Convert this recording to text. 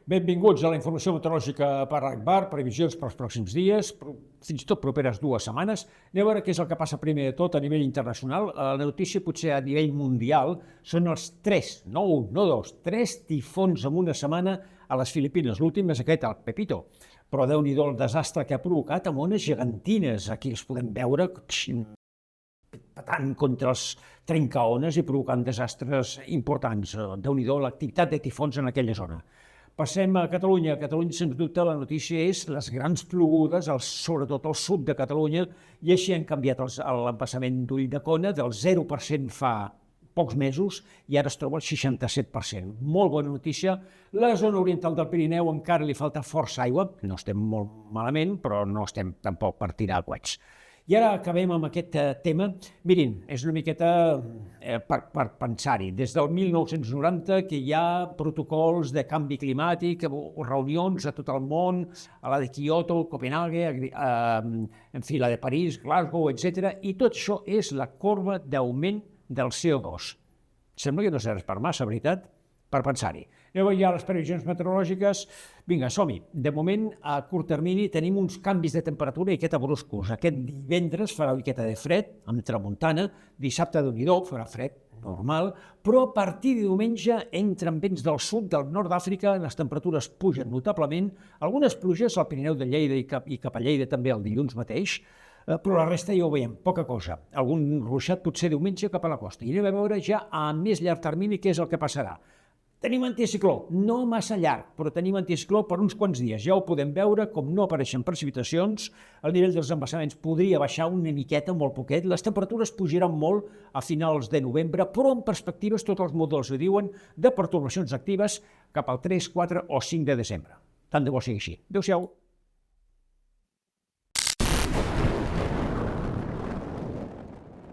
Benvinguts a la informació meteorològica per RACBAR, previsions per als pròxims dies, fins i tot properes 2 setmanes. Anem a veure què és el que passa primer de tot a nivell internacional. La notícia potser a nivell mundial són els 3, no un, no dos, 3 tifons en una setmana a les Filipines. L'últim és aquest, el Pepito. Però Déu-n'hi-do el desastre que ha provocat amb ones gegantines. Aquí els podem veure patant contra els trencaones i provocant desastres importants. Déu-n'hi-do l'activitat de tifons en aquella zona. Passem a Catalunya. A Catalunya, sens dubte, la notícia és les grans plogudes, sobretot al sud de Catalunya, i així han canviat l'embassament d'Ulldecona del 0% fa pocs mesos i ara es troba al 67%. Molt bona notícia. La zona oriental del Pirineu encara li falta força aigua, no estem molt malament, però no estem tampoc per tirar coets. I ara acabem amb aquest tema. Mirin, és una miqueta per pensar-hi. Des del 1990 que hi ha protocols de canvi climàtic, reunions a tot el món, a la de Kyoto, Copenhague, en fi, la de París, Glasgow, etc. I tot això és la corba d'augment del CO2. Sembla que no serveix per massa, veritat? Per pensar-hi. Anem ja a les previsions meteorològiques. Vinga, som-hi. De moment, a curt termini, tenim uns canvis de temperatura i aquesta bruscos. Aquest divendres farà una miqueta de fred, amb tramuntana. Dissabte, Déu-n'hi-do, farà fred, normal. Però a partir de diumenge entren vents del sud, del nord d'Àfrica, les temperatures pugen notablement. Algunes pluges al Pirineu de Lleida i cap a Lleida també el dilluns mateix. Però la resta ja ho veiem, poca cosa. Algun ruixat potser diumenge cap a la costa. I anem a veure ja a més llarg termini què és el que passarà. Tenim anticicló, no massa llarg, però tenim anticicló per uns quants dies. Ja ho podem veure, com no apareixen precipitacions, el nivell dels embassaments podria baixar una miqueta, molt poquet, les temperatures pujaran molt a finals de novembre, però en perspectives tots els models ho diuen, de pertorbacions actives cap al 3, 4 o 5 de desembre. Tant de bo sigui així. Adéu-siau.